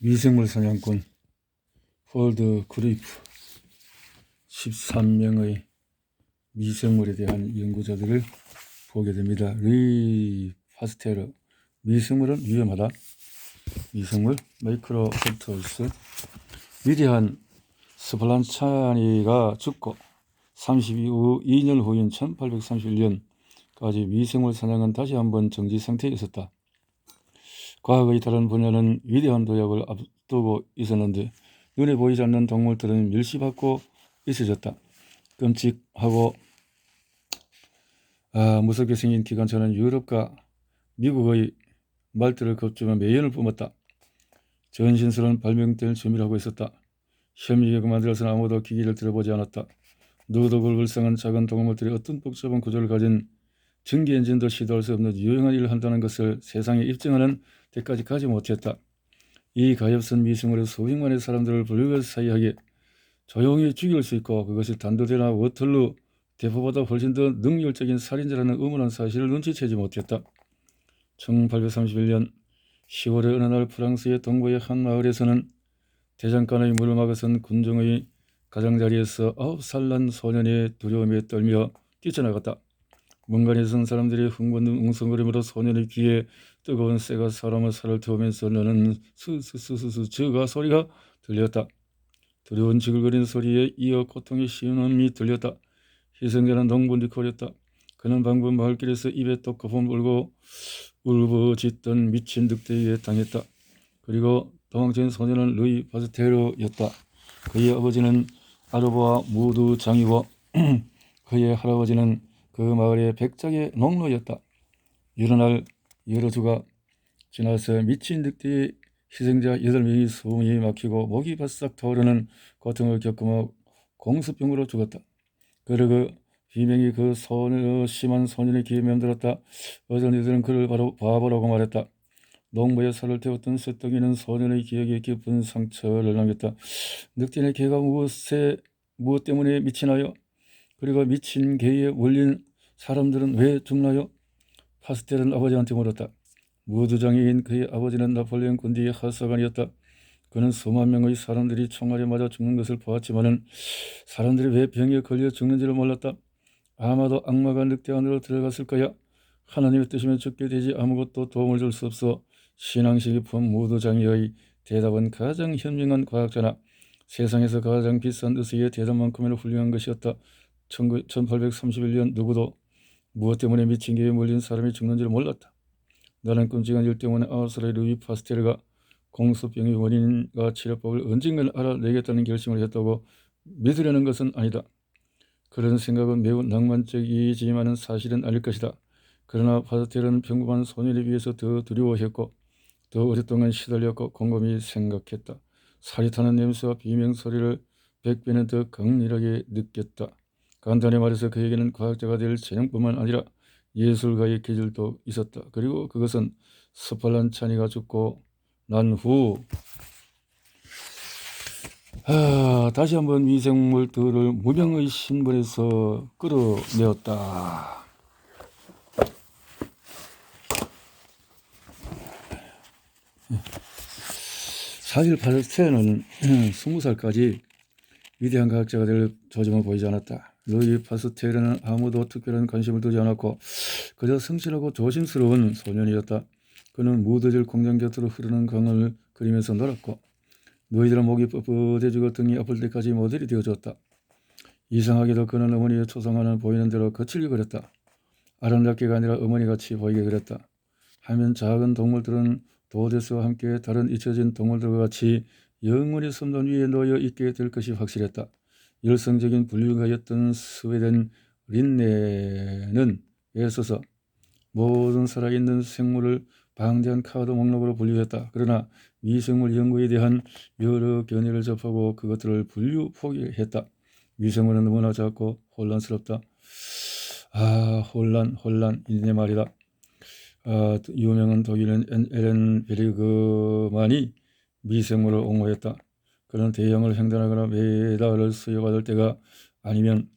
미생물 사냥꾼 홀드 그리프 13명의 미생물에 대한 연구자들을 보게 됩니다. 리 파스테르, 미생물은 위험하다. 미생물 마이크로셉터스, 위대한 스팔란차니가 죽고 2년 후인 1831년까지 미생물 사냥은 다시 한번 정지 상태에 있었다. 과학의 다른 분야는 위대한 도약을 앞두고 있었는데 눈에 보이지 않는 동물들은 멸시받고 있어졌다. 끔찍하고 무섭게 생긴 기관차는 유럽과 미국의 말들을 겁주며 매연을 뿜었다. 전신스러운 발명될 준비를 하고 있었다. 현미경을 만들어서는 아무도 기기를 들어보지 않았다. 누구도 그걸 불쌍한 작은 동물들이 어떤 복잡한 구조를 가진 전기 엔진도 시도할 수 없는 유용한 일을 한다는 것을 세상에 입증하는 데까지 가지 못했다. 이 가엾은 미생물의 수백만의 사람들을 불가사의하게 조용히 죽일 수 있고 그것이 단도대나 워털루 대포보다 훨씬 더 능률적인 살인자라는 의문한 사실을 눈치채지 못했다. 1831년 10월의 어느 날 프랑스의 동부의 한 마을에서는 대장간의 물을 막아선 군중의 가장자리에서 9살 난 소년이 두려움에 떨며 뛰쳐나갔다. 문간에 선 사람들이 흥분된 웅성거림으로 소년의 귀에 뜨거운 쇠가 사람의 살을 태우면서 너는 스스스스스 저가 소리가 들렸다. 두려운 지글거리는 소리에 이어 고통의 시원함이 들렸다. 희생자는 농부니 거렸다. 그는 방금 마을길에서 입에 또 거품 불고 울부짖던 미친 늑대에 당했다. 그리고 도망친 소년은 루이 파스테르였다. 그의 아버지는 아르보아 무두장이고 그의 할아버지는 그 마을의 백작의 농노였다. 여러 날 여러 주가 지나서 미친 늑대의 희생자 8명이 숨이 막히고 목이 바싹 타오르는 고통을 겪으며 공수병으로 죽었다. 그리고 비명이 그 심한 소년의 귀에 맴돌았다. 어떤 이들은 그를 바로 바보라고 말했다. 농부의 살을 태웠던 쇠떡이는 소년의 기억에 깊은 상처를 남겼다. 늑대의 개가 무엇 때문에 미치나요? 그리고 미친 개에 몰린 사람들은 왜 죽나요? 파스텔은 아버지한테 물었다. 무두장애인 그의 아버지는 나폴레옹 군대의 하사관이었다. 그는 수만 명의 사람들이 총알에 맞아 죽는 것을 보았지만은 사람들이 왜 병에 걸려 죽는지를 몰랐다. 아마도 악마가 늑대 안으로 들어갔을 거야. 하나님의 뜻이면 죽게 되지 아무것도 도움을 줄 수 없어. 신앙심 깊은 무두장애의 대답은 가장 현명한 과학자나 세상에서 가장 비싼 의사의 대답만큼이나 훌륭한 것이었다. 1831년 누구도 무엇 때문에 미친 개에 몰린 사람이 죽는지를 몰랐다. 나는 끔찍한 일 때문에 9살의 루이 파스테르가 공수병의 원인과 치료법을 언젠가 알아내겠다는 결심을 했다고 믿으려는 것은 아니다. 그런 생각은 매우 낭만적이지만은 사실은 아닐 것이다. 그러나 파스테르는 평범한 소년에 비해서 더 두려워했고 더 오랫동안 시달렸고 곰곰이 생각했다. 살이 타는 냄새와 비명소리를 100배는 더 강렬하게 느꼈다. 간단히 말해서 그에게는 과학자가 될 재능뿐만 아니라 예술가의 기질도 있었다. 그리고 그것은 스팔란차니가 죽고 난 후 다시 한번 미생물들을 무명의 신분에서 끌어내었다. 사실 파스텔은 20살까지 위대한 과학자가 될 조짐을 보이지 않았다. 루이 파스테르는 아무도 특별한 관심을 두지 않았고 그저 성실하고 조심스러운 소년이었다. 그는 무더질 공장 곁으로 흐르는 강을 그리면서 놀았고 너희들은 목이 뻣뻣해지고 등이 아플 때까지 모델이 되어줬다. 이상하게도 그는 어머니의 초상화는 보이는 대로 거칠게 그렸다. 아름답게가 아니라 어머니같이 보이게 그렸다. 하면 작은 동물들은 도데스와 함께 다른 잊혀진 동물들과 같이 영원히 섬단 위에 놓여 있게 될 것이 확실했다. 열성적인 불륜가였던 스웨덴 린네는 애써서 모든 살아있는 생물을 방대한 카드 목록으로 분류했다. 그러나 미생물 연구에 대한 여러 견해를 접하고 그것들을 분류 포기했다. 미생물은 너무나 작고 혼란스럽다. 혼란 이네 말이다. 유명한 독일인 에렌 베르그만이 미생물을 옹호했다. 그는 대형을 횡단하거나 메달을 수여받을 때가 아니면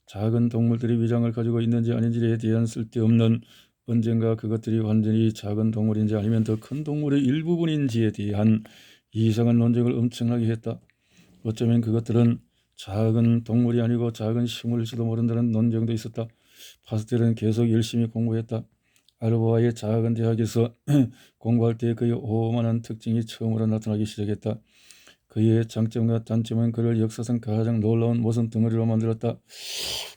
작은 동물들이 위장을 가지고 있는지 아닌지에 대한 쓸데없는 언젠가 그것들이 완전히 작은 동물인지 아니면 더 큰 동물의 일부분인지에 대한 이상한 논쟁을 엄청나게 했다. 어쩌면 그것들은 작은 동물이 아니고 작은 식물일지도 모른다는 논쟁도 있었다. 파스텔은 계속 열심히 공부했다. 알바와의 작은 대학에서 공부할 때 그의 오만한 특징이 처음으로 나타나기 시작했다. 그의 장점과 단점은 그를 역사상 가장 놀라운 모성 덩어리로 만들었다.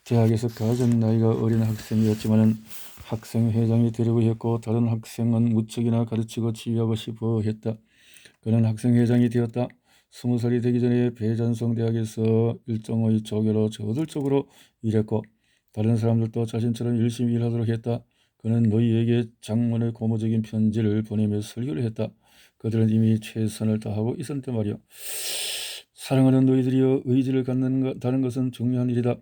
대학에서 가장 나이가 어린 학생이었지만 학생회장이 되려고 했고 다른 학생은 무척이나 가르치고 지휘하고 싶어 했다. 그는 학생회장이 되었다. 20살이 되기 전에 배잔성 대학에서 일정의 조교로 저돌적으로 일했고 다른 사람들도 자신처럼 열심히 일하도록 했다. 그는 너희에게 장문의 고무적인 편지를 보내며 설교를 했다. 그들은 이미 최선을 다하고 있었는데 말이야. 사랑하는 너희들이여, 의지를 갖는다는 것은 중요한 일이다.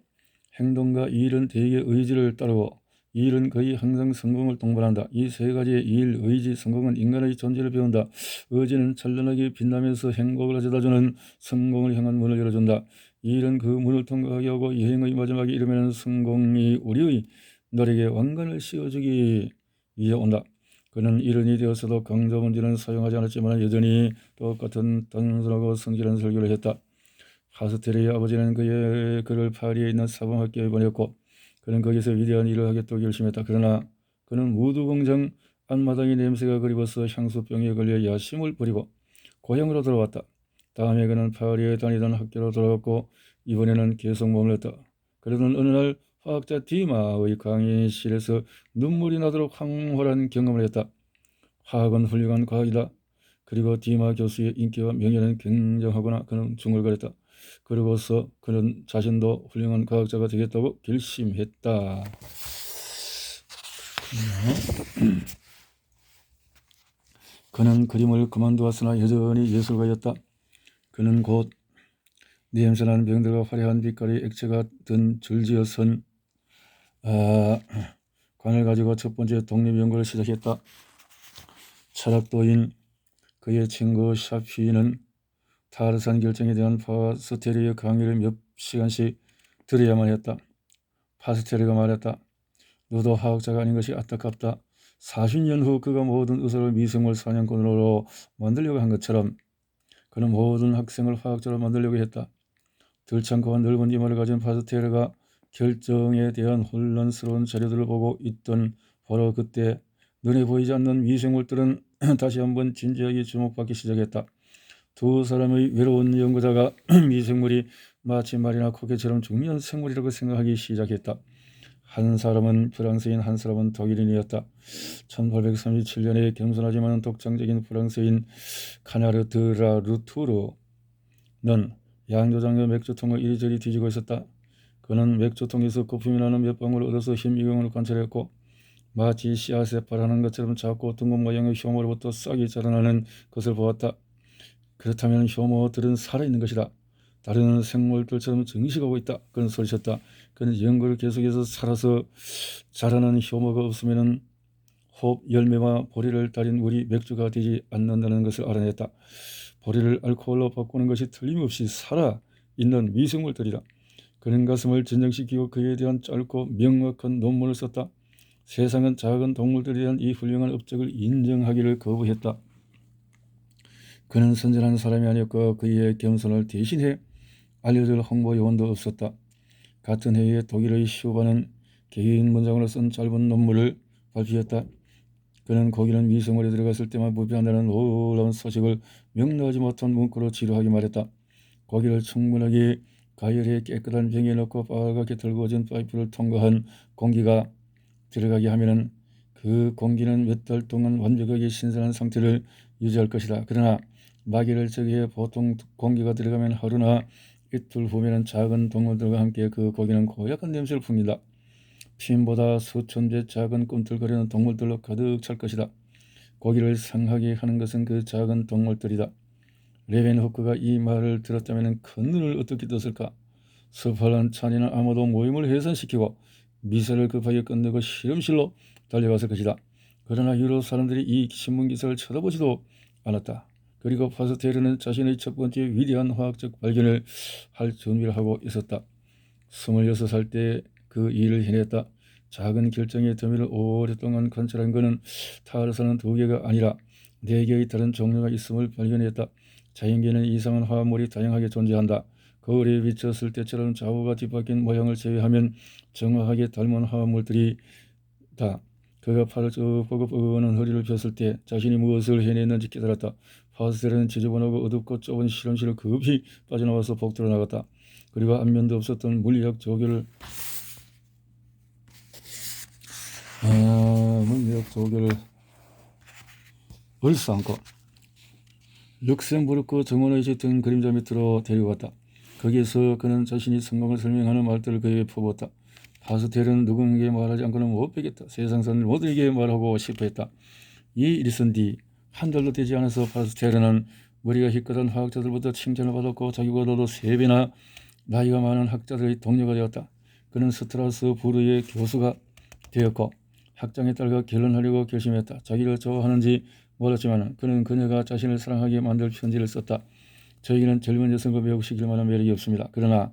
행동과 일은 대개 의지를 따르고 일은 거의 항상 성공을 동반한다. 이 세 가지의 일, 의지, 성공은 인간의 존재를 배운다. 의지는 찬란하게 빛나면서 행복을 가져다주는 성공을 향한 문을 열어준다. 일은 그 문을 통과하게 하고 여행의 마지막에 이르면 성공이 우리의 노력에 왕관을 씌워주기 위해 온다. 그는 일흔이 되었어도 강조 문제는 사용하지 않았지만 여전히 똑같은 단순하고 성실한 설교를 했다. 파스텔의 아버지는 그를 파리에 있는 사범학교에 보냈고 그는 거기서 위대한 일을 하겠다고 결심했다. 그러나 그는 무두공장 앞마당의 냄새가 그리워서 향수병에 걸려 야심을 부리고 고향으로 돌아왔다. 다음에 그는 파리에 다니던 학교로 돌아갔고 이번에는 계속 머물렀다. 그러던 어느 날 화학자 디마의 강의실에서 눈물이 나도록 황홀한 경험을 했다. 화학은 훌륭한 과학이다. 그리고 디마 교수의 인기와 명예는 굉장하구나. 그는 중얼거렸다. 그러고서 그는 자신도 훌륭한 과학자가 되겠다고 결심했다. 그는 그림을 그만두었으나 여전히 예술가였다. 그는 곧 냄새나는 병들과 화려한 빛깔의 액체가 든 줄지어선 관을 가지고 첫 번째 독립연구를 시작했다. 철학도인 그의 친구 샤피는 타르산 결정에 대한 파스텔의 강의를 몇 시간씩 들어야만 했다. 파스텔이가 말했다. 너도 화학자가 아닌 것이 안타깝다. 40년 후 그가 모든 의사를 미생물 사냥꾼으로 만들려고 한 것처럼 그는 모든 학생을 화학자로 만들려고 했다. 들창고 넓은 이마를 가진 파스텔가 결정에 대한 혼란스러운 자료들을 보고 있던 바로 그때 눈에 보이지 않는 미생물들은 다시 한번 진지하게 주목받기 시작했다. 두 사람의 외로운 연구자가 미생물이 마치 말이나 코끼처럼 중요한 생물이라고 생각하기 시작했다. 한 사람은 프랑스인, 한 사람은 독일인이었다. 1837년에 겸손하지만 독창적인 프랑스인 카나르 드라 루투르는 양조장의 맥주통을 이리저리 뒤지고 있었다. 그는 맥주통에서 거품이 나는 몇 방울을 얻어서 현미경으로 관찰했고 마치 씨앗에 발하는 것처럼 작고 둥근 모양의 효모로부터 싹이 자라나는 것을 보았다. 그렇다면 효모들은 살아있는 것이다. 다른 생물들처럼 증식하고 있다. 그는 소리쳤다. 그는 연구를 계속해서 살아서 자라는 효모가 없으면 홉 열매와 보리를 달인 우리 맥주가 되지 않는다는 것을 알아냈다. 보리를 알코올로 바꾸는 것이 틀림없이 살아있는 미생물들이다. 그는 가슴을 진정시키고 그에 대한 짧고 명확한 논문을 썼다. 세상은 작은 동물들에 대한 이 훌륭한 업적을 인정하기를 거부했다. 그는 선전한 사람이 아니었고 그의 겸손을 대신해 알려줄 홍보 요원도 없었다. 같은 해에 독일의 슈바는 개인 문장으로 쓴 짧은 논문을 발표했다. 그는 거기는 미생물이 들어갔을 때만 부패한다는 놀라운 소식을 명료하지 못한 문구로 지루하게 말했다. 고기를 충분하게 가열해 깨끗한 병에 넣고 빨갛게 들고진 파이프를 통과한 공기가 들어가게 하면은 그 공기는 몇 달 동안 완벽하게 신선한 상태를 유지할 것이다. 그러나 마개를 제거해 보통 공기가 들어가면 하루나 이틀 후면은 작은 동물들과 함께 그 고기는 고약한 냄새를 풍긴다. 핀보다 수천 배 작은 꿈틀거리는 동물들로 가득 찰 것이다. 고기를 상하게 하는 것은 그 작은 동물들이다. 레벤호크가 이 말을 들었다면 큰 눈을 어떻게 떴을까? 서팔란 찬이는 아마도 모임을 해산시키고 미사를 급하게 끝내고 실험실로 달려갔을 것이다. 그러나 유럽 사람들이 이 신문기사를 쳐다보지도 않았다. 그리고 파스텔은 자신의 첫 번째 위대한 화학적 발견을 할 준비를 하고 있었다. 26살 때 그 일을 해냈다. 작은 결정의 더미를 오랫동안 관찰한 그는 타르산은 2개가 아니라 4개의 다른 종류가 있음을 발견했다. 자연계에는 이상한 화합물이 다양하게 존재한다. 거울에 비쳤을 때처럼 좌우가 뒤바뀐 모양을 제외하면 정확하게 닮은 화합물들이 다. 그가 팔을 쭉 뻗고 뻗어오는 허리를 폈을 때 자신이 무엇을 해냈는지 깨달았다. 파스텔은 지저분하고 어둡고 좁은 실험실을 급히 빠져나와서 복도로 나갔다. 그리고 안면도 없었던 물리학 조교를 얼싸안고 룩셈부르크 정원에 짙은 그림자 밑으로 데려갔다. 거기에서 그는 자신이 성공을 설명하는 말들을 그에게 퍼부었다. 파스텔은 누구에게 말하지 않고는 못 베겠다. 세상사는 모두에게 말하고 싶어 했다. 이 일이 있은 뒤 한 달도 되지 않아서 파스텔은 머리가 희끗한 화학자들부터 칭찬을 받았고 자기보다도 3배나 나이가 많은 학자들의 동료가 되었다. 그는 스트라스부르의 교수가 되었고 학장에 따라 결혼하려고 결심했다. 자기를 좋아하는지 몰랐지만 그는 그녀가 자신을 사랑하게 만들 편지를 썼다. 저에게는 젊은 여성과 매우 시킬 만한 매력이 없습니다. 그러나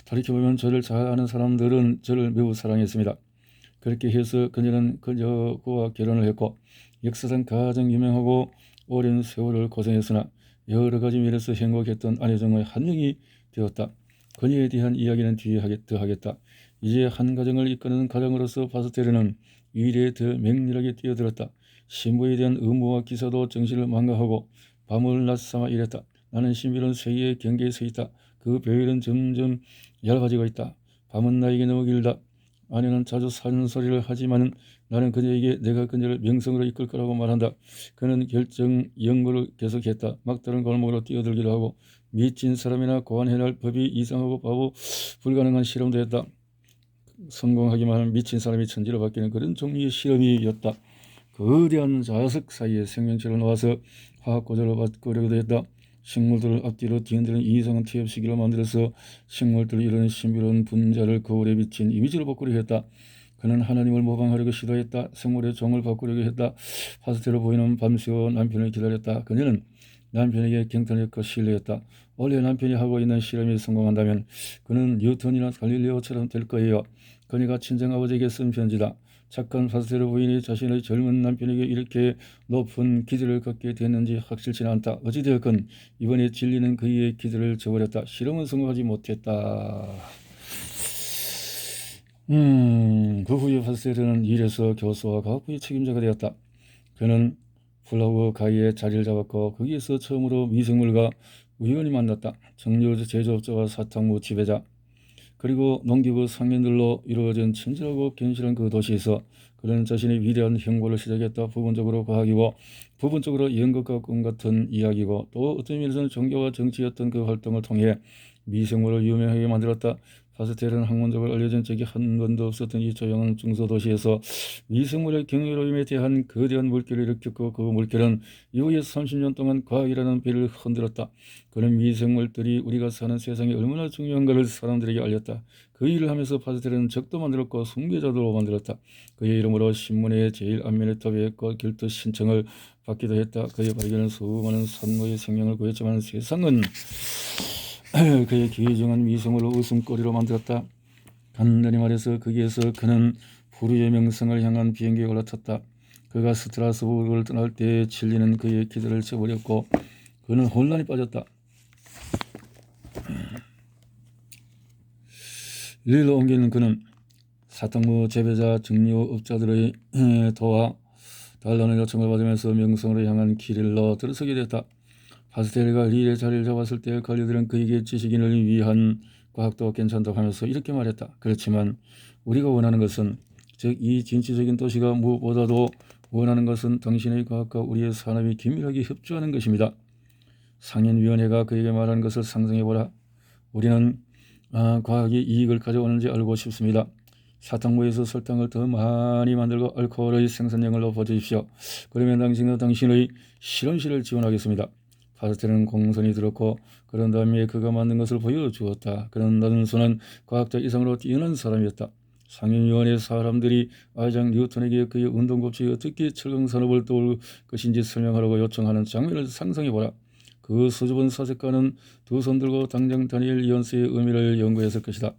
돌이켜보면 저를 잘 아는 사람들은 저를 매우 사랑했습니다. 그렇게 해서 그녀는 그와 결혼을 했고 역사상 가장 유명하고 오랜 세월을 고생했으나 여러 가지 면에서 행복했던 아내 중의 한 명이 되었다. 그녀에 대한 이야기는 뒤에 더 하겠다. 이제 한 가정을 이끄는 가장으로서 파스텔은 일에 더 맹렬하게 뛰어들었다. 신부에 대한 의무와 기사도 정신을 망가하고 밤을 낮삼아 일했다. 나는 신비로운 세계의 경계에 서 있다. 그 베일은 점점 얇아지고 있다. 밤은 나에게 너무 길다. 아내는 자주 산소리를 하지만 나는 그녀에게 내가 그녀를 명성으로 이끌 거라고 말한다. 그는 결정 연구를 계속했다. 막다른 골목으로 뛰어들기도 하고 미친 사람이나 고안해낼 법이 이상하고 바보 불가능한 실험도 했다. 성공하기만 하면 미친 사람이 천지로 바뀌는 그런 종류의 실험이었다. 거대한 자석 사이에 생명체를 놓아서 화학 고절을 바꾸려고도 했다. 식물들을 앞뒤로 뒤흔드는 이상한 태엽시기로 만들어서 식물들을 이루는 신비로운 분자를 거울에 비친 이미지로 바꾸려 했다. 그는 하나님을 모방하려고 시도했다. 생물의 종을 바꾸려고 했다. 파스텔로 보이는 밤새워 남편을 기다렸다. 그녀는 남편에게 경탄했고 신뢰했다. 원래 남편이 하고 있는 실험이 성공한다면 그는 뉴턴이나 갈릴레오처럼 될 거예요. 그녀가 친정아버지에게 쓴 편지다. 착한 파스텔 부인이 자신의 젊은 남편에게 이렇게 높은 기대를 갖게 됐는지 확실치는 않다. 어찌되었건 이번에 진리는 그의 기대를 저버렸다. 실험은 성공하지 못했다. 그 후에 파스텔은 일에서 교수와 과학부의 책임자가 되었다. 그는 플라워 가이에 자리를 잡았고 거기에서 처음으로 미생물과 우연히 만났다. 정유 제조업자와 사탕무 지배자 그리고 농기구 상인들로 이루어진 친절하고 견실한 그 도시에서 그는 자신의 위대한 행보를 시작했다. 부분적으로 과학이고 부분적으로 연극과 꿈 같은 이야기고 또 어떤 면에서는 종교와 정치였던 그 활동을 통해 미생물을 유명하게 만들었다. 파스텔은 학문적으로 알려진 적이 한 번도 없었던 이 조용한 중소도시에서 미생물의 경이로움에 대한 거대한 물결을 일으켰고 그 물결은 이후에 30년 동안 과학이라는 배를 흔들었다. 그는 미생물들이 우리가 사는 세상에 얼마나 중요한가를 사람들에게 알렸다. 그 일을 하면서 파스텔은 적도 만들었고 숭배자도 만들었다. 그의 이름으로 신문의 제일 앞면에 도배했고 길도 신청을 받기도 했다. 그의 발견은 수많은 산모의 생명을 구했지만 세상은 그의 귀중한 미생물을 웃음거리로 만들었다. 간단히 말해서 거기에서 그는 불의의 명성을 향한 비행기에 올라탔다. 그가 스트라스부르를 떠날 때 진리는 그의 기대를 저버렸고 그는 혼란에 빠졌다. 릴로 옮기는 그는 사탕무 재배자 증류업자들의 도와 달라는 요청을 받으면서 명성으로 향한 길로 들어서게 됐다. 파스텔가 릴의 자리를 잡았을 때 관리들은 그에게 지식인을 위한 과학도 괜찮다고 하면서 이렇게 말했다. 그렇지만 우리가 원하는 것은 즉 이 진취적인 도시가 무엇보다도 원하는 것은 당신의 과학과 우리의 산업이 긴밀하게 협조하는 것입니다. 상인위원회가 그에게 말하는 것을 상상해보라. 우리는 과학이 이익을 가져오는지 알고 싶습니다. 사탕무에서 설탕을 더 많이 만들고 알코올의 생산량을 높여주십시오. 그러면 당신과 당신의 실험실을 지원하겠습니다. 파스텔은 공손히 들었고 그런 다음에 그가 만든 것을 보여주었다. 그는 나른손은 과학자 이상으로 뛰어난 사람이었다. 상인위원회 사람들이 아이작 뉴턴에게 그의 운동법칙이 어떻게 철강산업을 도울 것인지 설명하라고 요청하는 장면을 상상해보라. 그 수줍은 사색가는 두 손 들고 당장 다니엘 이온스의 의미를 연구했을 것이다.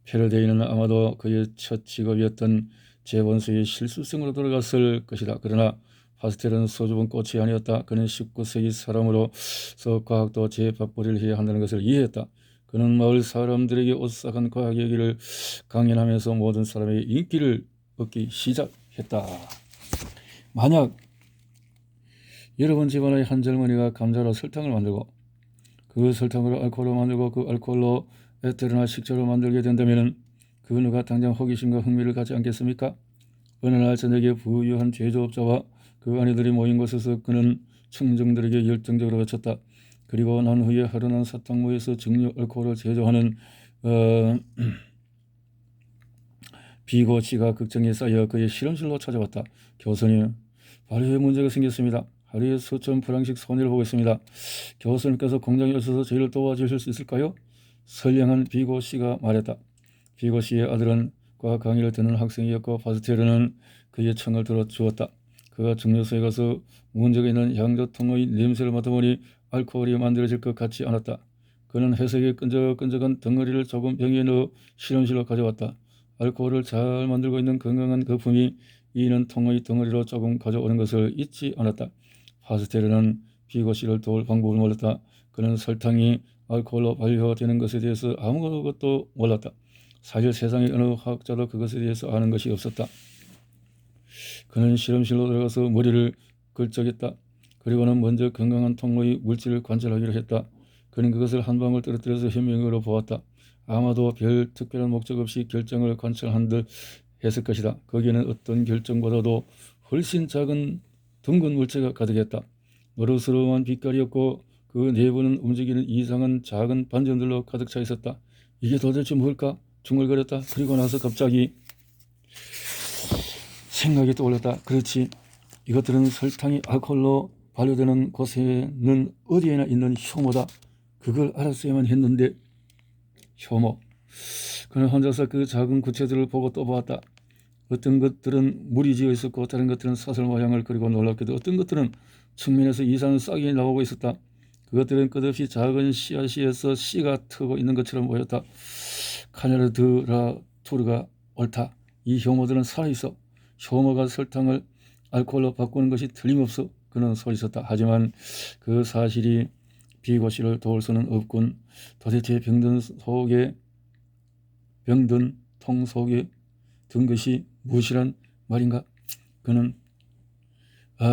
패러데이는 아마도 그의 첫 직업이었던 재본수의 실습생으로 돌아갔을 것이다. 그러나 파스텔은 소주본 꽃이 아니었다. 그는 19세기 사람으로서 과학도 재밥벌이를 해야 한다는 것을 이해했다. 그는 마을 사람들에게 오싹한 과학 얘기를 강연하면서 모든 사람의 인기를 얻기 시작했다. 만약 여러분 집안의 한 젊은이가 감자로 설탕을 만들고 그 설탕으로 알코올을 만들고 그 알코올로 에테르나 식초를 만들게 된다면 그 누가 당장 호기심과 흥미를 갖지 않겠습니까? 어느 날 저녁에 부유한 제조업자와 그 아내들이 모인 곳에서 그는 청중들에게 열정적으로 외쳤다. 그리고 난 후에 하루는 사탕무에서 증류 알코올을 제조하는 비고씨가 걱정에 쌓여 그의 실험실로 찾아왔다. 교수님, 발효에 문제가 생겼습니다. 하루에 수천 프랑씩 손해를 보고 있습니다. 교수님께서 공장에 오셔서 저희를 도와주실 수 있을까요? 선량한 비고씨가 말했다. 비고씨의 아들은 과학 강의를 듣는 학생이었고 파스텔은 그의 청을 들어주었다. 그가 증류소에 가서 문제가 있는 향조통의 냄새를 맡아보니 알코올이 만들어질 것 같지 않았다. 그는 회색의 끈적끈적한 덩어리를 조금 병에 넣어 실험실로 가져왔다. 알코올을 잘 만들고 있는 건강한 거품이 이는 통의 덩어리로 조금 가져오는 것을 잊지 않았다. 파스텔은 비고씨를 도울 방법을 몰랐다. 그는 설탕이 알코올로 발효되는 것에 대해서 아무것도 몰랐다. 사실 세상의 어느 화학자도 그것에 대해서 아는 것이 없었다. 그는 실험실로 들어가서 머리를 걸쩍였다. 그리고는 먼저 건강한 통로의 물질을 관찰하기로 했다. 그는 그것을 한 방울 떨어뜨려서 현명으로 보았다. 아마도 별 특별한 목적 없이 결정을 관찰한 듯 했을 것이다. 거기에는 어떤 결정보다도 훨씬 작은 둥근 물체가 가득했다. 노릇스러운 빛깔이었고 그 내부는 움직이는 이상한 작은 반점들로 가득 차 있었다. 이게 도대체 뭘까? 중얼거렸다. 그리고 나서 갑자기 생각이 떠올랐다. 그렇지. 이것들은 설탕이 알코올로 발효되는 곳에는 어디에나 있는 효모다. 그걸 알았어야만 했는데. 효모. 그는 혼자서 그 작은 구체들을 보고 또 보았다. 어떤 것들은 물이 지어 있었고 다른 것들은 사슬 모양을 그리고 놀랍게도 어떤 것들은 측면에서 이상한 싹이 나오고 있었다. 그것들은 끝없이 작은 씨앗에서 씨가 트고 있는 것처럼 보였다. 카네르드라투르가 옳다. 이 효모들은 살아있어. 효모가 설탕을 알코올로 바꾸는 것이 틀림없어. 그는 소리쳤다. 하지만 그 사실이 비고씨를 도울 수는 없군. 도대체 병든 통 속에 든 것이 무엇이란 말인가? 그는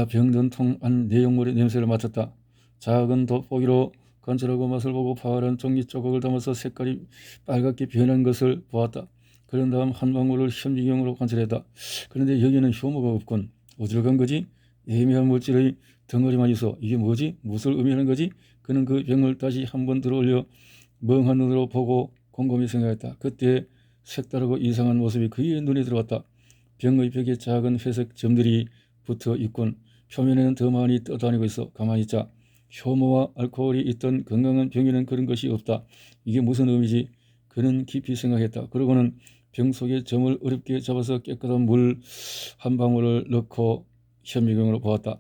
병든 통 안 내용물의 냄새를 맡았다. 작은 돋보기로 관찰하고 맛을 보고 파란 종이 조각을 담아서 색깔이 빨갛게 변한 것을 보았다. 그런 다음 한 방울을 현미경으로 관찰했다. 그런데 여기는 효모가 없군. 어디로 간 거지? 애매한 물질의 덩어리만 있어. 이게 뭐지? 무엇을 의미하는 거지? 그는 그 병을 다시 한번 들어올려 멍한 눈으로 보고 곰곰이 생각했다. 그때 색다르고 이상한 모습이 그의 눈에 들어왔다. 병의 벽에 작은 회색 점들이 붙어 있군. 표면에는 더 많이 떠다니고 있어. 가만히 있자. 효모와 알코올이 있던 건강한 병에는 그런 것이 없다. 이게 무슨 의미지? 그는 깊이 생각했다. 그러고는 병 속에 점을 어렵게 잡아서 깨끗한 물 한 방울을 넣고 현미경으로 보았다.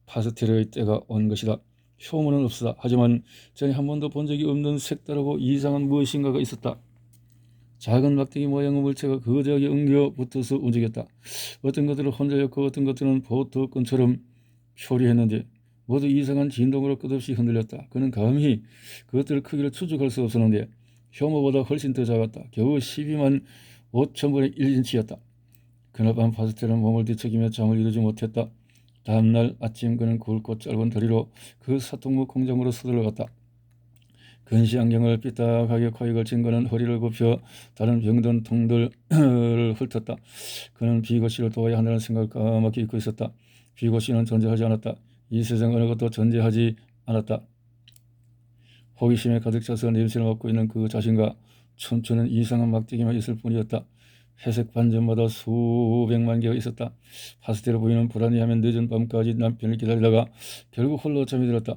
파스텔의 때가 온 것이다. 효모는 없었다. 하지만 전에 한 번도 본 적이 없는 색다르고 이상한 무엇인가가 있었다. 작은 막대기 모양의 물체가 거대하게 엉겨 붙어서 움직였다. 어떤 것들은 혼자였고 어떤 것들은 보트끈처럼 표류했는데 모두 이상한 진동으로 끝없이 흔들렸다. 그는 감히 그것들의 크기를 추측할 수 없었는데 효모보다 훨씬 더 작았다. 겨우 12만 5천분의 1인치였다. 그날 밤 파스텔은 몸을 뒤척이며 잠을 이루지 못했다. 다음날 아침 그는 굵고 짧은 다리로 그 사통무 공장으로 서둘러갔다. 근시 안경을 삐딱하게 코에 걸친 그는 허리를 굽혀 다른 병든 통들을 훑었다. 그는 비고씨를 도와야 한다는 생각을 까맣게 잊고 있었다. 비고씨는 존재하지 않았다. 이 세상 어느 것도 존재하지 않았다. 호기심에 가득 차서 냄새를 맡고 있는 그 자신과 춤추는 이상한 막대기만 있을 뿐이었다. 회색 반점마다 수백만 개가 있었다. 파스텔 부인은 불안해하면 늦은 밤까지 남편을 기다리다가 결국 홀로 잠이 들었다.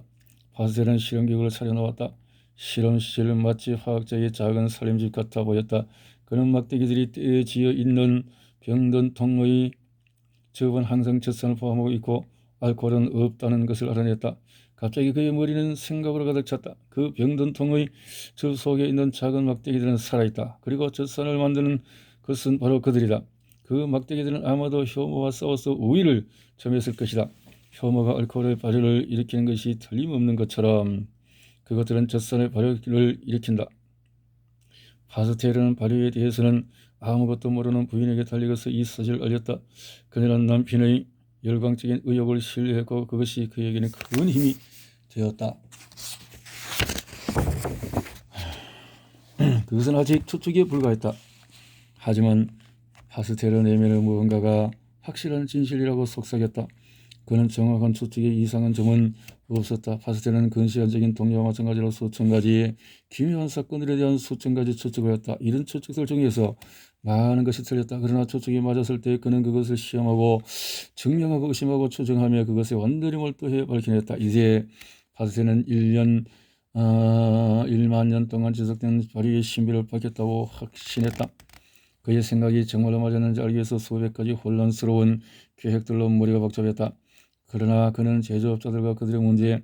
파스텔은 실험기구를 차려놓았다. 실험실 마치 화학자의 작은 살림집 같아 보였다. 그는 막대기들이 떼지어 있는 병든 통의 즙은 항상 젖산을 포함하고 있고 알코올은 없다는 것을 알아냈다. 갑자기 그의 머리는 생각으로 가득 찼다. 그 병든 통의 즙 속에 있는 작은 막대기들은 살아있다. 그리고 젖산을 만드는 것은 바로 그들이다. 그 막대기들은 아마도 효모와 싸워서 우위를 점했을 것이다. 효모가 알코올의 발효를 일으키는 것이 틀림없는 것처럼 그것들은 젖산의 발효를 일으킨다. 파스텔은 발효에 대해서는 아무것도 모르는 부인에게 달려가서 이 사실을 알렸다. 그녀는 남편의 열광적인 의욕을 신뢰했고 그것이 그에게는 큰 힘이 되었다. 그것은 아직 추측에 불과했다. 하지만 파스텔은 내면의 무언가가 확실한 진실이라고 속삭였다. 그는 정확한 추측에 이상한 점은 없었다. 파스텔은 근시간적인 동료와 마찬가지로 수천 가지의 기묘한 사건들에 대한 수천 가지 추측을 했다. 이런 추측들 중에서 많은 것이 틀렸다. 그러나 추측이 맞았을 때 그는 그것을 시험하고 증명하고 의심하고 추정하며 그것에 완전히 몰두해 밝혀냈다. 이제 파스텔은 1만 년 동안 지속된 발효의 신비를 밝혔다고 확신했다. 그의 생각이 정말로 맞았는지 알기 위해서 수백 가지 혼란스러운 계획들로 머리가 복잡했다. 그러나 그는 제조업자들과 그들의 문제,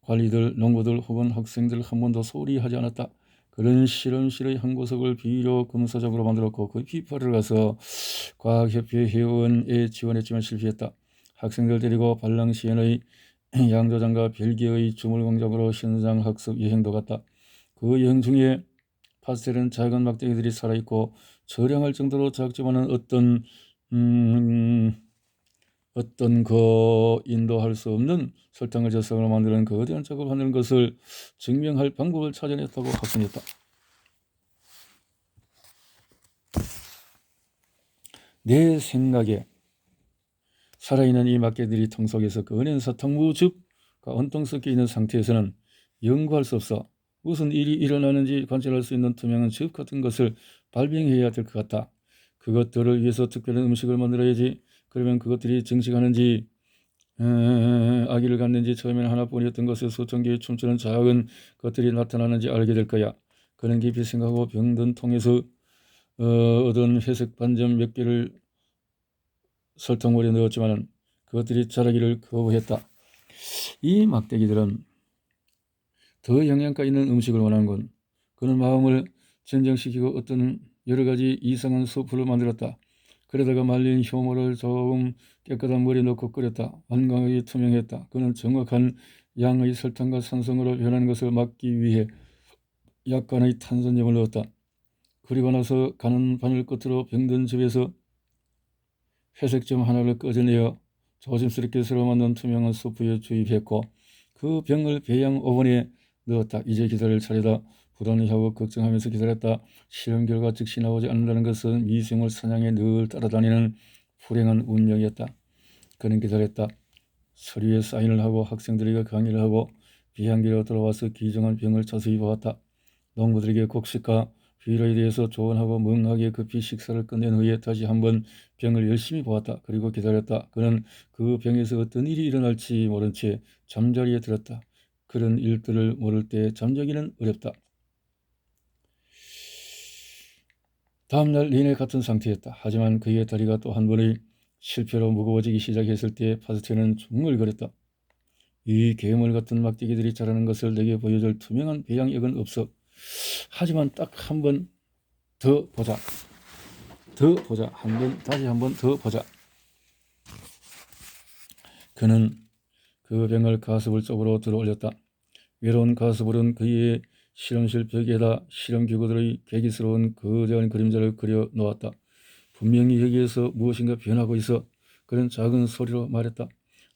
관리들, 농부들 혹은 학생들 한 번도 소홀히 하지 않았다. 그는 실험실의 한 구석을 비료 검사장으로 만들었고 그 비파를 가서 과학협회 회원에 지원했지만 실패했다. 학생들 데리고 발랑시엔의 양조장과 벨기에의 주물공장으로 현장학습 여행도 갔다. 그 여행 중에 파스텔은 작은 막대기들이 살아있고 저량할 정도로 작지만은 어떤 인도할 수 없는 설탕을 저성으로 만드는 거대한 작업을 하는 것을 증명할 방법을 찾아냈다고 확신했다. 내 생각에 살아있는 이 막대기들이 통 속에서 꺼낸 사탕무즙과 온통 섞여 있는 상태에서는 연구할 수 없어. 무슨 일이 일어나는지 관찰할 수 있는 투명한 즙 같은 것을 발명해야 될 것 같다. 그것들을 위해서 특별한 음식을 만들어야지. 그러면 그것들이 증식하는지 아기를 갖는지 처음에는 하나뿐이었던 것에 수천 개의 춤추는 작은 것들이 나타나는지 알게 될 거야. 그는 깊이 생각하고 병든 통에서 얻은 회색 반점 몇 개를 설탕물에 넣었지만 그것들이 자라기를 거부했다. 이 막대기들은 더 영양가 있는 음식을 원하는군. 그는 마음을 진정시키고 어떤 여러 가지 이상한 수프를 만들었다. 그러다가 말린 효모를 조금 깨끗한 물에 넣고 끓였다. 완강하게 투명했다. 그는 정확한 양의 설탕과 산성으로 변하는 것을 막기 위해 약간의 탄산염을 넣었다. 그리고 나서 가는 바늘 끝으로 병든 즙에서 회색점 하나를 꺼내어 조심스럽게 썰어 만든 투명한 수프에 주입했고 그 병을 배양 오븐에 넣었다. 이제 기다릴 차례다. 불안해하고 걱정하면서 기다렸다. 실험 결과 즉시 나오지 않는다는 것은 미생물 사냥에 늘 따라다니는 불행한 운명이었다. 그는 기다렸다. 서류에 사인을 하고 학생들에게 강의를 하고 비행기로 돌아와서 기정한 병을 자세히 보았다. 농부들에게 곡식과 비료에 대해서 조언하고 멍하게 급히 식사를 끝낸 후에 다시 한번 병을 열심히 보았다. 그리고 기다렸다. 그는 그 병에서 어떤 일이 일어날지 모른 채 잠자리에 들었다. 그런 일들을 모를 때 잠자기는 어렵다. 다음날 내내 같은 상태였다. 하지만 그의 다리가 또 한 번의 실패로 무거워지기 시작했을 때 파스텔은 중얼거렸다. 이 괴물 같은 막대기들이 자라는 것을 내게 보여줄 투명한 배양액은 없어. 하지만 딱 한 번 더 보자. 다시 한 번 더 보자. 그는 그 병을 가스불 쪽으로 들어 올렸다. 외로운 가스불은 그의 실험실 벽에다 실험기구들의 괴기스러운 거대한 그림자를 그려 놓았다. 분명히 여기에서 무엇인가 변하고 있어. 그는 작은 소리로 말했다.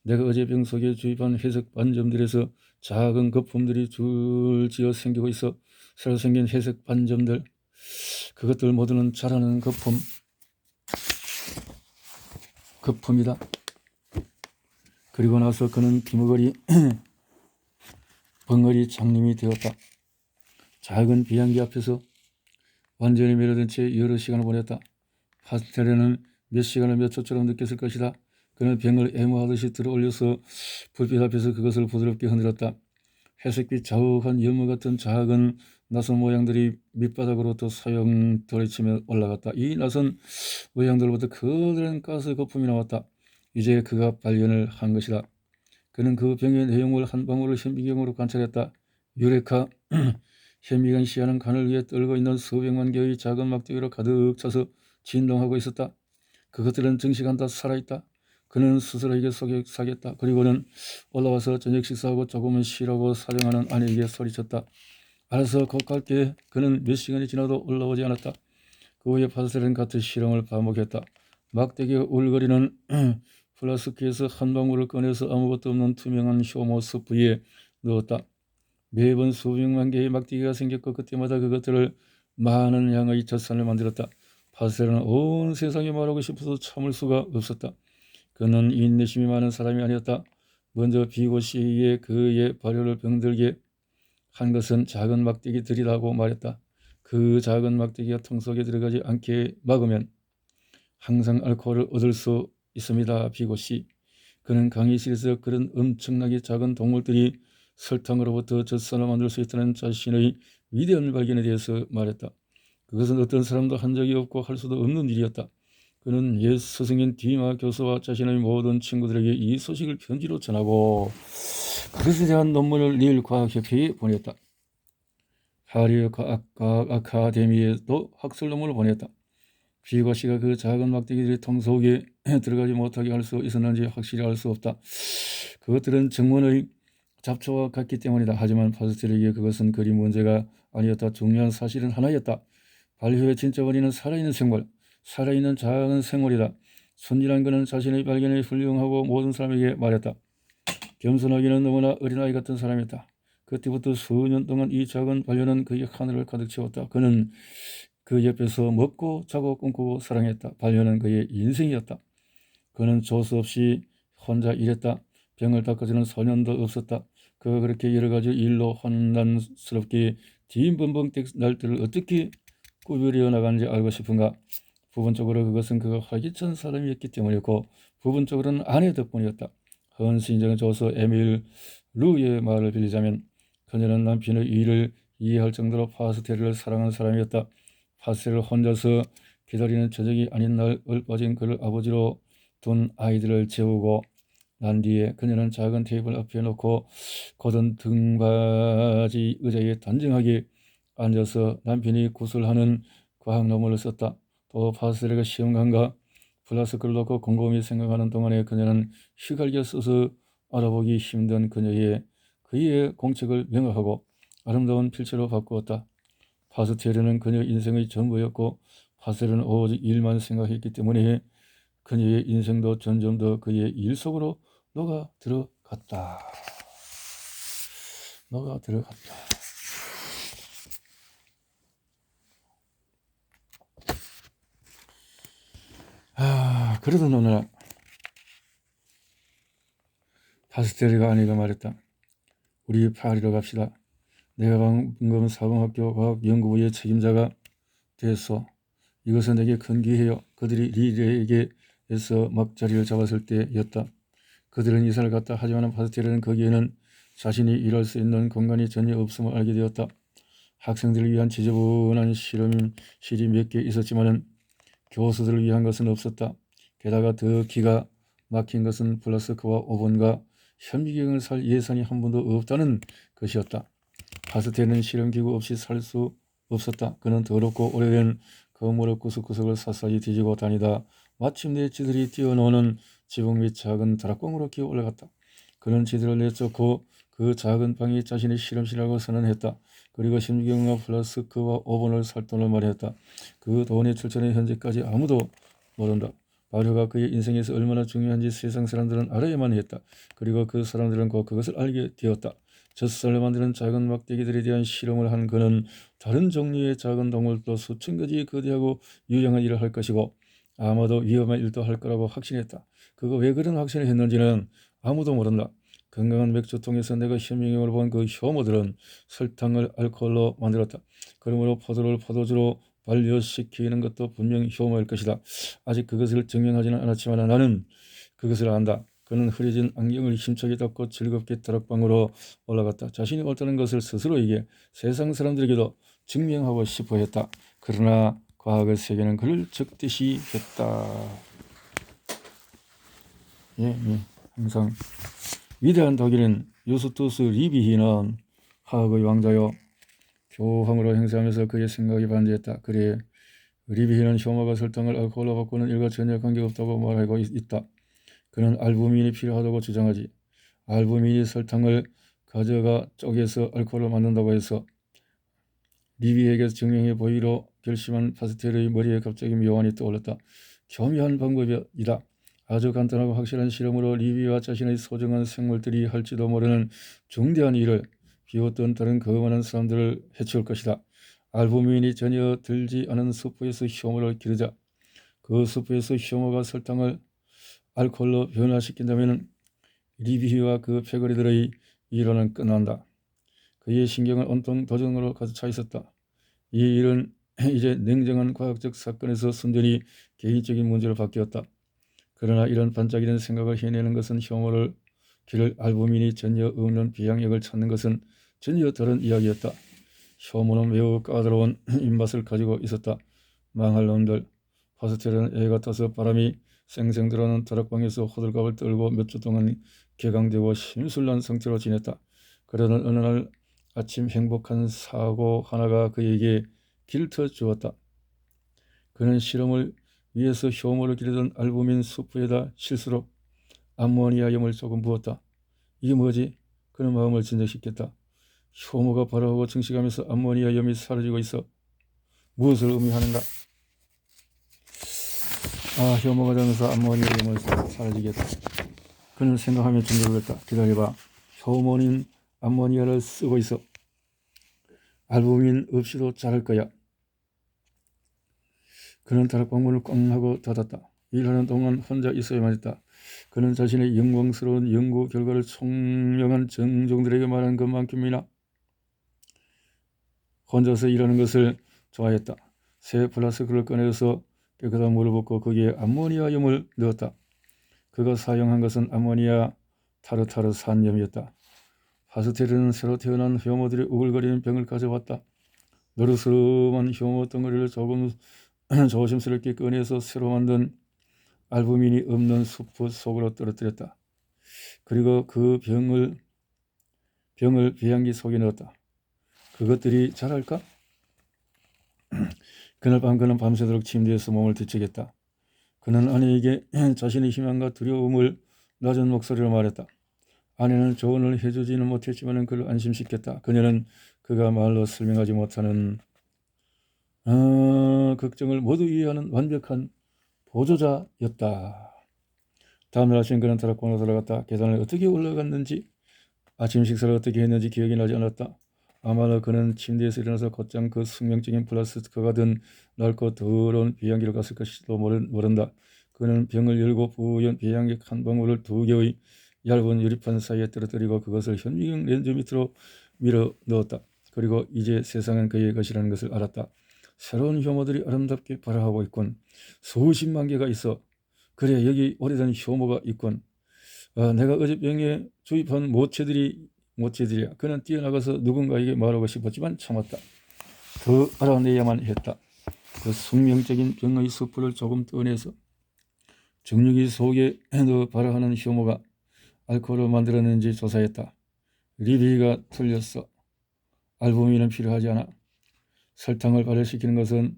내가 어제 병 속에 주입한 회색 반점들에서 작은 거품들이 줄지어 생기고 있어. 새로 생긴 회색 반점들. 그것들 모두는 자라는 거품이다. 그리고 나서 그는 벙어리 장님이 되었다. 작은 비행기 앞에서 완전히 매료된 채 여러 시간을 보냈다. 파스텔에는 몇 시간을 몇 초처럼 느꼈을 것이다. 그는 병을 애무하듯이 들어 올려서 불빛 앞에서 그것을 부드럽게 흔들었다. 회색빛 자욱한 연못 같은 작은 낯선 모양들이 밑바닥으로부터 사용 돌이치며 올라갔다. 이 낯선 모양들로부터 커다란 가스 거품이 나왔다. 이제 그가 발견을 한 것이다. 그는 그 병의 내용을 한 방울을 현미경으로 관찰했다. 유레카! 현미경 시야는 간을 위에 떨고 있는 수백만 개의 작은 막대기로 가득 차서 진동하고 있었다. 그것들은 증식한다. 살아있다. 그는 스스로에게 속삭였다. 그리고는 올라와서 저녁 식사하고 조금은 쉬라고 사정하는 아내에게 소리쳤다. 알아서 곧 갈게. 그는 몇 시간이 지나도 올라오지 않았다. 그 후에 파스텔은 같은 실험을 반복했다. 막대기가 울거리는 플라스크에서 한 방울을 꺼내서 아무것도 없는 투명한 효모 스프에 넣었다. 매번 수백만 개의 막대기가 생겼고 그때마다 그것들을 많은 양의 젖산을 만들었다. 파스텔은 온 세상에 말하고 싶어서 참을 수가 없었다. 그는 인내심이 많은 사람이 아니었다. 먼저 비고시에 그의 발효를 병들게 한 것은 작은 막대기들이라고 말했다. 그 작은 막대기가 통 속에 들어가지 않게 막으면 항상 알코올을 얻을 수 있습니다. 비고시. 그는 강의실에서 그런 엄청나게 작은 동물들이 설탕으로부터 젖산을 만들 수 있다는 자신의 위대한 발견에 대해서 말했다. 그것은 어떤 사람도 한 적이 없고 할 수도 없는 일이었다. 그는 옛 스승인 디마 교수와 자신의 모든 친구들에게 이 소식을 편지로 전하고 그것에 대한 논문을 릴 과학협회에 보냈다. 하리의 과학 아카데미에도 학술 논문을 보냈다. 비고시가 그 작은 막대기들이 통 속에 들어가지 못하게 할 수 있었는지 확실히 알 수 없다. 그것들은 정문의 잡초와 같기 때문이다. 하지만 파스텔에게 그것은 그리 문제가 아니었다. 중요한 사실은 하나였다. 발효의 진짜 원인은 살아있는 생물, 살아있는 작은 생물이다. 순진한 그는 자신의 발견이 훌륭하고 모든 사람에게 말했다. 겸손하기는 너무나 어린아이 같은 사람이었다. 그때부터 수년 동안 이 작은 발효는 그의 하늘을 가득 채웠다. 그는 그 옆에서 먹고 자고 꿈꾸고 사랑했다. 발효는 그의 인생이었다. 그는 조수 없이 혼자 일했다. 병을 닦아주는 소년도 없었다. 그렇게 여러 가지 일로 혼란스럽게 빈번벙 날들을 어떻게 꾸부려 나가는지 알고 싶은가? 부분적으로 그것은 그가 활기찬 사람이었기 때문이었고 부분적으로는 아내 덕분이었다. 헌신적인 조수 에밀 루의 말을 빌리자면 그녀는 남편의 일을 이해할 정도로 파스텔을 사랑하는 사람이었다. 파스텔을 혼자서 기다리는 저녁이 아닌 날 얼빠진 그를 아버지로 둔 아이들을 재우고 난 뒤에 그녀는 작은 테이블 앞에 놓고 곧은 등받이 의자에 단정하게 앉아서 남편이 구술하는 과학 논문을 썼다. 또 파스텔가 시험관과 플라스크를 놓고 곰곰이 생각하는 동안에 그녀는 휘갈겨 써서 알아보기 힘든 그의 공책을 명확하고 아름다운 필체로 바꾸었다. 파스텔은 그녀 인생의 전부였고 파스텔은 오직 일만 생각했기 때문에 그녀의 인생도 점점 더 그의 일 속으로 녹아 들어갔다. 그러던 어느 날 파스텔이가 아내가 말했다. 우리 파리로 갑시다. 내가 방금 사범학교 과학연구부의 책임자가 됐어. 이것은 내게 큰 기회요. 그들이 리레에게서 막 자리를 잡았을 때였다. 그들은 이사를 갔다. 하지만 파스텔은 거기에는 자신이 일할 수 있는 공간이 전혀 없음을 알게 되었다. 학생들을 위한 지저분한 실험실이 몇 개 있었지만 교수들을 위한 것은 없었다. 게다가 더 기가 막힌 것은 플라스크와 오븐과 현미경을 살 예산이 한 번도 없다는 것이었다. 파스텔은 실험기구 없이 살 수 없었다. 그는 더럽고 오래된 거무로 구석구석을 샅샅이 뒤지고 다니다 마침내 쥐들이 뛰어노는 지붕 밑 작은 다락방으로 기어 올라갔다. 그는 쥐들을 내쫓고 그 작은 방이 자신의 실험실이라고 선언했다. 그리고 현미경과 플라스크와 오븐을 살 돈을 마련했다. 그 돈의 출처는 현재까지 아무도 모른다. 발효가 그의 인생에서 얼마나 중요한지 세상 사람들은 알아야만 했다. 그리고 그 사람들은 곧 그것을 알게 되었다. 젖살로 만드는 작은 막대기들에 대한 실험을 한 그는 다른 종류의 작은 동물도 수천 가지 거대하고 유용한 일을 할 것이고 아마도 위험한 일도 할 거라고 확신했다. 그가 왜 그런 확신을 했는지는 아무도 모른다. 건강한 맥주통에서 내가 현미경으로 본 그 효모들은 설탕을 알코올로 만들었다. 그러므로 포도를 포도주로 발효시키는 것도 분명 효모일 것이다. 아직 그것을 증명하지는 않았지만 나는 그것을 안다. 그는 흐려진 안경을 힘차게 닫고 즐겁게 다락방으로 올라갔다. 자신이 옳다는 것을 스스로에게 세상 사람들에게도 증명하고 싶어 했다. 그러나 과학의 세계는 그를 적대시 했다. 항상 위대한 독일인 유스투스 리비히는 화학의 왕자요. 교황으로 행세하면서 그의 생각이 반대했다. 그래, 리비히는 효모가 설탕을 알코올로 바꾸는 일과 전혀 관계없다고 말하고 있다. 그는 알부민이 필요하다고 주장하지. 알부민이 설탕을 가져가 쪼개서 알코올을 만든다고 해서 리비에게 증명해 보이로 결심한 파스텔의 머리에 갑자기 묘안이 떠올랐다. 교묘한 방법이다. 아주 간단하고 확실한 실험으로 리비와 자신의 소중한 생물들이 할지도 모르는 중대한 일을 비웃던 다른 그 많은 사람들을 해치울 것이다. 알부민이 전혀 들지 않은 수프에서 효모를 기르자 그 수프에서 효모가 설탕을 알코올로 변화시킨다면 리비와 그 패거리들의 이론은 끝난다. 그의 신경은 온통 도전으로 가득 차 있었다. 이 일은 이제 냉정한 과학적 사건에서 순전히 개인적인 문제로 바뀌었다. 그러나 이런 반짝이는 생각을 해내는 것은 효모를 기를 알부민이 전혀 없는 비양력을 찾는 것은 전혀 다른 이야기였다. 효모는 매우 까다로운 입맛을 가지고 있었다. 망할 놈들. 파스텔은 애 같아서 바람이 쌩쌩 들어오는 다락방에서 호들갑을 떨고 몇 주 동안 격앙되고 심술난 상태로 지냈다. 그러던 어느 날 아침 행복한 사고 하나가 그에게 길터 주었다. 그는 실험을 위해서 효모를 기르던 알부민 수프에다 실수로 암모니아염을 조금 부었다. 이게 뭐지? 그는 마음을 진정시켰다. 효모가 발화하고 증식하면서 암모니아염이 사라지고 있어. 무엇을 의미하는가? 효모가 되면서 암모니아염은 사라지겠다. 그는 생각하며 준비를 했다. 기다려봐. 효모는 암모니아를 쓰고 있어. 알부민 없이도 자랄 거야. 그는 다락방문을 꽝 하고 닫았다. 일하는 동안 혼자 있어야만 했다. 그는 자신의 영광스러운 연구 결과를 총명한 정종들에게 말하는 것만큼이나 혼자서 일하는 것을 좋아했다. 새 플라스크를 꺼내서 깨끗한 물을 붓고 거기에 암모니아염을 넣었다. 그가 사용한 것은 암모니아 타르타르산염이었다. 파스텔은 새로 태어난 효모들이 우글거리는 병을 가져왔다. 노릇스름한 효모 덩어리를 조금 조심스럽게 꺼내서 새로 만든 알부민이 없는 수프 속으로 떨어뜨렸다. 그리고 그 병을 배양기 속에 넣었다. 그것들이 자랄까? 그날 밤 그는 밤새도록 침대에서 몸을 뒤척였다. 그는 아내에게 자신의 희망과 두려움을 낮은 목소리로 말했다. 아내는 조언을 해주지는 못했지만 그를 안심시켰다. 그녀는 그가 말로 설명하지 못하는 걱정을 모두 이해하는 완벽한 보조자였다. 다음날 아침 그는 다락방으로 돌아갔다. 계단을 어떻게 올라갔는지 아침 식사를 어떻게 했는지 기억이 나지 않았다. 아마도 그는 침대에서 일어나서 곧장 그 숙명적인 플라스틱과 든 낡고 더러운 배양기로 갔을 것일지도 모른다. 그는 병을 열고 부연 배양기 한 방울을 2개의 얇은 유리판 사이에 떨어뜨리고 그것을 현미경 렌즈 밑으로 밀어 넣었다. 그리고 이제 세상은 그의 것이라는 것을 알았다. 새로운 효모들이 아름답게 발화하고 있군. 수십만 개가 있어. 그래, 여기 오래된 효모가 있군. 내가 어제 병에 주입한 모체들이야. 그는 뛰어나가서 누군가에게 말하고 싶었지만 참았다. 더 알아내야만 했다. 그 숙명적인 병의 숲을 조금 떠내서 정육이 속에 넣어 발화하는 효모가 알코올을 만들었는지 조사했다. 리비가 틀렸어. 알부민은 필요하지 않아. 설탕을 발효시키는 것은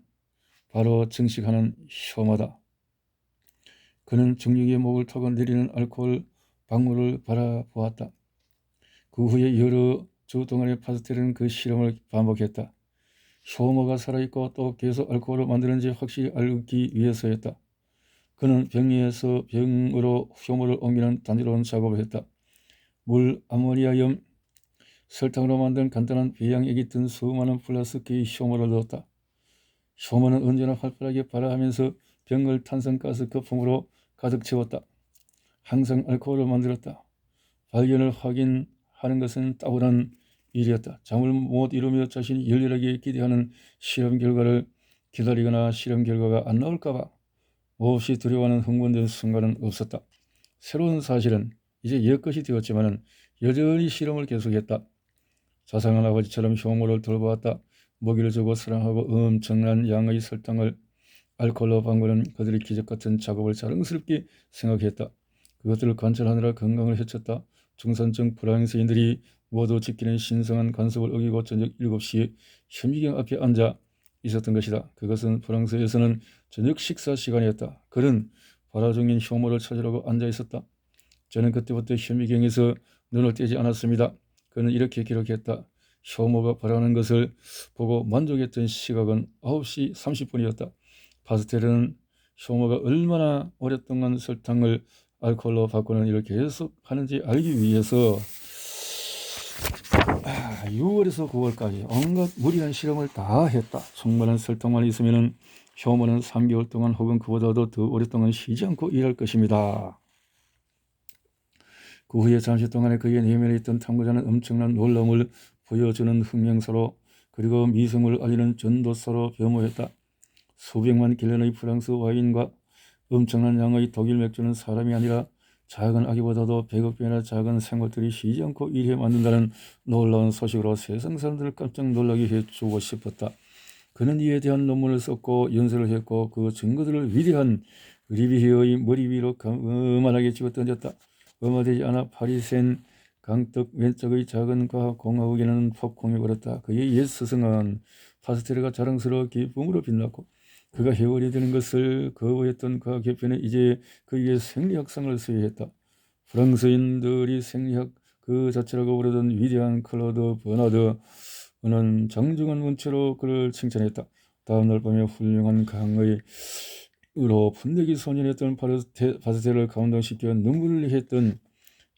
바로 증식하는 효모다. 그는 정육의 목을 타고 내리는 알코올 방울을 바라보았다. 그 후에 여러 주 동안의 파스텔은 그 실험을 반복했다. 효모가 살아있고 또 계속 알코올을 만드는지 확실히 알기 위해서였다. 그는 병에서 병으로 효모를 옮기는 단조로운 작업을 했다. 물, 아모니아염, 설탕으로 만든 간단한 배양액이 든 수많은 플라스틱의 효모를 넣었다. 효모는 언제나 활발하게 발화하면서 병을 탄산가스 거품으로 가득 채웠다. 항상 알코올을 만들었다. 발견을 확인하는 것은 따분한 일이었다. 잠을 못 이루며 자신이 열렬하게 기대하는 실험 결과를 기다리거나 실험 결과가 안 나올까봐 몹시 두려워하는 흥분된 순간은 없었다. 새로운 사실은 이제 옛것이 되었지만 여전히 실험을 계속했다. 자상한 아버지처럼 효모를 돌보았다. 먹이를 주고 사랑하고 엄청난 양의 설탕을 알코올로 바꾸는 그들의 기적같은 작업을 자랑스럽게 생각했다. 그것들을 관찰하느라 건강을 해쳤다. 중산층 프랑스인들이 모두 지키는 신성한 관습을 어기고 저녁 7시에 현미경 앞에 앉아 있었던 것이다. 그것은 프랑스에서는 저녁 식사 시간이었다. 그는 발화 중인 효모를 찾으려고 앉아 있었다. 저는 그때부터 현미경에서 눈을 떼지 않았습니다. 그는 이렇게 기록했다. 효모가 발하는 것을 보고 만족했던 시각은 9시 30분이었다. 파스텔은 효모가 얼마나 오랫동안 설탕을 알코올로 바꾸는 일을 계속 하는지 알기 위해서 6월에서 9월까지 온갖 무리한 실험을 다 했다. 충분한 설탕만 있으면 효모는 3개월 동안 혹은 그보다도 더 오랫동안 쉬지 않고 일할 것입니다. 그 후에 잠시 동안에 그의 내면에 있던 탐구자는 엄청난 놀라움을 보여주는 흑명사로 그리고 미성을 알리는 전도사로 변모했다. 수백만 갤런의 프랑스 와인과 엄청난 양의 독일 맥주는 사람이 아니라 작은 아기보다도 100억 배나 작은 생물들이 쉬지 않고 일해 만든다는 놀라운 소식으로 세상 사람들을 깜짝 놀라게 해주고 싶었다. 그는 이에 대한 논문을 썼고 연설을 했고 그 증거들을 위대한 리비히어의 머리 위로 거만하게 집어던졌다. 얼마 되지 않아 파리센 강떡 왼쪽의 작은 과학 공화국에는 폭풍이 불었다. 그의 옛 스승은 파스텔가 자랑스러워 기쁨으로 빛났고 그가 회원이 되는 것을 거부했던 과학협회는 이제 그에게 생리학상을 수여했다. 프랑스인들이 생리학 그 자체라고 부르던 위대한 클로드 버나드는 장중한 문체로 그를 칭찬했다. 다음날 밤에 훌륭한 강의로 분위기 소년이었던 파스텔을 감동시켜 눈물을 흘렸던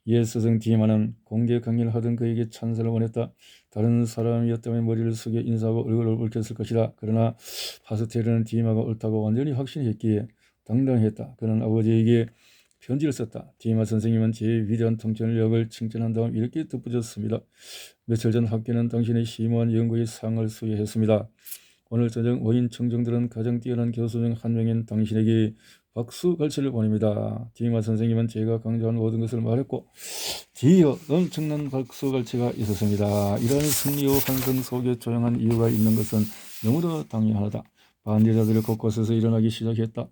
옛 스승 디마는 공개 강의를 하던 그에게 찬사를 원했다. 다른 사람이었다면 머리를 숙여 인사하고 얼굴을 붉혔을 것이다. 그러나 파스텔은 디마가 옳다고 완전히 확신했기에 당당했다. 그는 아버지에게 편지를 썼다. 디마 선생님은 제 위대한 통찰력을 칭찬한 다음 이렇게 덧붙였습니다. 며칠 전 학교는 당신의 심오한 연구에 상을 수여했습니다. 오늘 저녁 오인 청중들은 가장 뛰어난 교수 중 한 명인 당신에게 박수 갈채를 보냅니다. 디마 선생님은 제가 강조한 모든 것을 말했고 뒤이어 엄청난 박수 갈채가 있었습니다. 이러한 승리호 환성 속에 조용한 이유가 있는 것은 너무도 당연하다. 반대자들이 곳곳에서 일어나기 시작했다.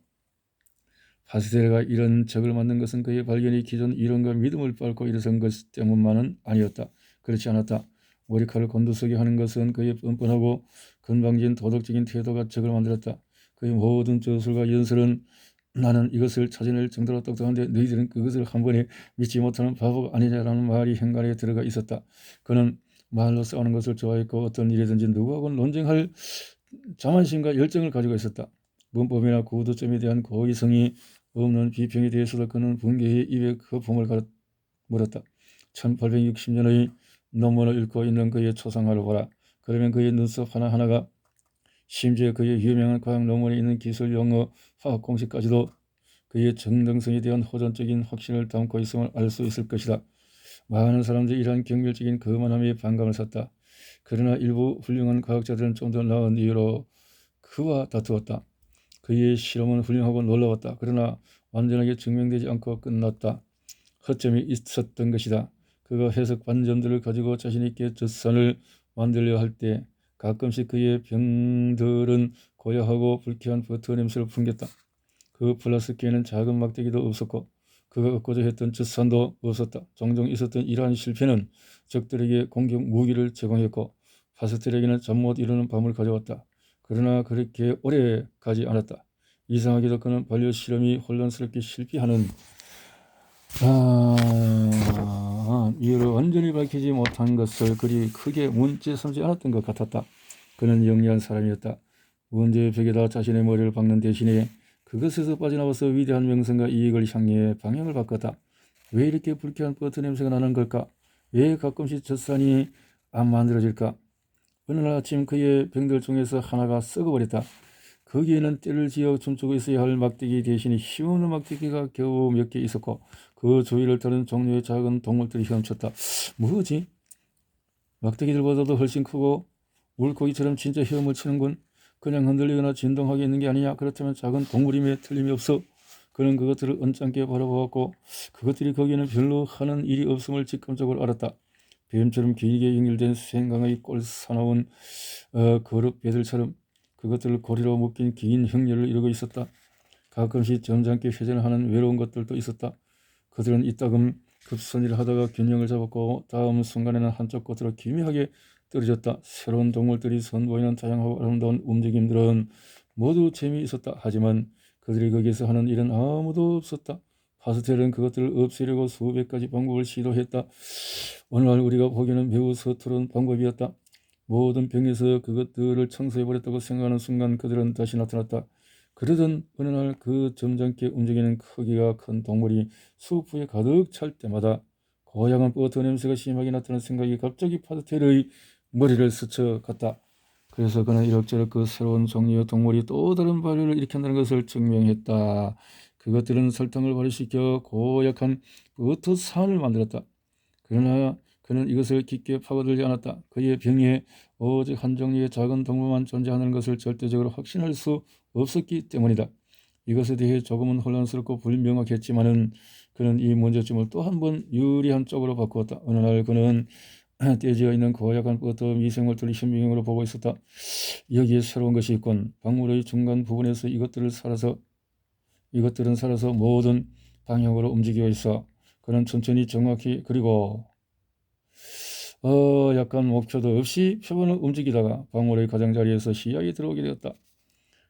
파스텔가 이런 적을 만든 것은 그의 발견이 기존 이론과 믿음을 밟고 일어선 것 때문만은 아니었다. 그렇지 않았다. 머리칼을 곤두서게 하는 것은 그의 뻔뻔하고 건방진 도덕적인 태도가 적을 만들었다. 그의 모든 저술과 연설은 나는 이것을 찾아낼 정도로 똑똑한데 너희들은 그것을 한 번에 믿지 못하는 바보가 아니냐라는 말이 현관에 들어가 있었다. 그는 말로 싸우는 것을 좋아했고 어떤 일이든지 누구하고 논쟁할 자만심과 열정을 가지고 있었다. 문법이나 구도점에 대한 고의성이 없는 비평에 대해서도 그는 분개의 입에 거품을 물었다. 1860년의 논문을 읽고 있는 그의 초상화를 보라. 그러면 그의 눈썹 하나하나가 심지어 그의 유명한 과학 논문에 있는 기술 용어, 화학 공식까지도 그의 정당성에 대한 호전적인 확신을 담고 있음을 알 수 있을 것이다. 많은 사람들이 이러한 경멸적인 거만함에 반감을 샀다. 그러나 일부 훌륭한 과학자들은 좀 더 나은 이유로 그와 다투었다. 그의 실험은 훌륭하고 놀라웠다. 그러나 완전하게 증명되지 않고 끝났다. 허점이 있었던 것이다. 그가 해석 반점들을 가지고 자신 있게 젖산을 만들려 할 때 가끔씩 그의 병들은 고야하고 불쾌한 버터 냄새를 풍겼다. 그 플라스틱에는 작은 막대기도 없었고 그가 얻고자 했던 젖산도 없었다. 종종 있었던 이러한 실패는 적들에게 공격 무기를 제공했고 파스텔에게는 잠 못 이루는 밤을 가져왔다. 그러나 그렇게 오래 가지 않았다. 이상하게도 그는 반려 실험이 혼란스럽게 실패하는 이유를 완전히 밝히지 못한 것을 그리 크게 문제 삼지 않았던 것 같았다. 그는 영리한 사람이었다. 문제의 벽에다 자신의 머리를 박는 대신에 그것에서 빠져나와서 위대한 명성과 이익을 향해 방향을 바꿨다. 왜 이렇게 불쾌한 버터 냄새가 나는 걸까? 왜 가끔씩 젖산이 안 만들어질까? 어느 날 아침 그의 병들 중에서 하나가 썩어버렸다. 거기에는 때를 지어 춤추고 있어야 할 막대기 대신에 힘없는 막대기가 겨우 몇 개 있었고 그 주위를 다른 종류의 작은 동물들이 헤엄쳤다. 뭐지? 막대기들보다도 훨씬 크고 물고기처럼 진짜 헤엄을 치는군. 그냥 흔들리거나 진동하게 있는 게 아니냐. 그렇다면 작은 동물임에 틀림이 없어. 그는 그것들을 언짢게 바라보았고 그것들이 거기에는 별로 하는 일이 없음을 직감적으로 알았다. 뱀처럼 길게 연결된 생강의 꼴사나운 거룩배들처럼 그것들을 고리로 묶인 긴 형렬을 이루고 있었다. 가끔씩 점잖게 회전하는 외로운 것들도 있었다. 그들은 이따금 급선일을 하다가 균형을 잡았고 다음 순간에는 한쪽 끝으로 기묘하게 떨어졌다. 새로운 동물들이 선보이는 다양하고 아름다운 움직임들은 모두 재미있었다. 하지만 그들이 거기에서 하는 일은 아무도 없었다. 파스텔은 그것들을 없애려고 수백 가지 방법을 시도했다. 어느 날 우리가 보기에는 매우 서투른 방법이었다. 모든 병에서 그것들을 청소해버렸다고 생각하는 순간 그들은 다시 나타났다. 그러던 어느 날 그 점잖게 움직이는 크기가 큰 동물이 수프에 가득 찰 때마다 고약한 버터 냄새가 심하게 나타나는 생각이 갑자기 파스텔의 머리를 스쳐갔다. 그래서 그는 이럭저럭 그 새로운 종류의 동물이 또 다른 발효를 일으킨다는 것을 증명했다. 그것들은 설탕을 발효시켜 고약한 버터 산을 만들었다. 그러나 그는 이것을 깊게 파고들지 않았다. 그의 병에 오직 한 종류의 작은 동물만 존재하는 것을 절대적으로 확신할 수 없었기 때문이다. 이것에 대해 조금은 혼란스럽고 불명확했지만은 그는 이 문제점을 또 한 번 유리한 쪽으로 바꾸었다. 어느 날 그는 떼지어 있는 고약한 버터 미생물들을 신비형으로 보고 있었다. 여기에 새로운 것이 있군. 박물의 중간 부분에서 이것들은 살아서 모든 방향으로 움직이고 있어. 그는 천천히 정확히 그리고 약간 목표도 없이 표본을 움직이다가 박물의 가장자리에서 시야에 들어오게 되었다.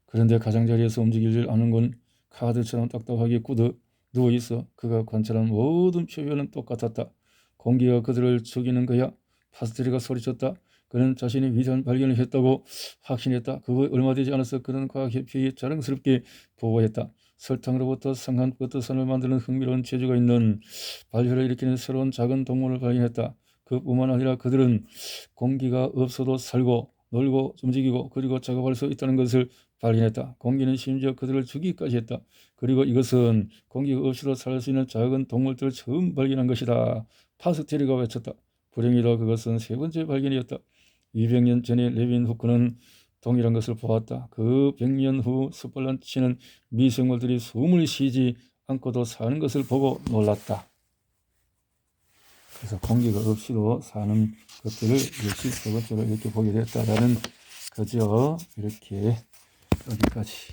그런데 가장자리에서 움직이질 않은 건 카드처럼 딱딱하게 굳어 누워있어. 그가 관찰한 모든 표현은 똑같았다. 공기가 그들을 죽이는 거야. 파스텔리가 소리쳤다. 그는 자신이 위대한 발견을 했다고 확신했다. 그거 얼마 되지 않아서 그는 과학협회에 자랑스럽게 보고했다. 설탕으로부터 상한 버터산을 만드는 흥미로운 재주가 있는 발효를 일으키는 새로운 작은 동물을 발견했다. 그뿐만 아니라 그들은 공기가 없어도 살고 놀고 움직이고 그리고 작업할 수 있다는 것을 발견했다. 공기는 심지어 그들을 죽이기까지 했다. 그리고 이것은 공기가 없이도 살 수 있는 작은 동물들을 처음 발견한 것이다. 파스텔리가 외쳤다. 불행히도 그것은 세 번째 발견이었다. 200년 전에 레빈 후크는 동일한 것을 보았다. 그 100년 후 스폴란치는 미생물들이 숨을 쉬지 않고도 사는 것을 보고 놀랐다. 그래서 공기가 없이도 사는 것들을 역시 세 번째로 이렇게 보게 됐다라는 거죠. 이렇게 여기까지.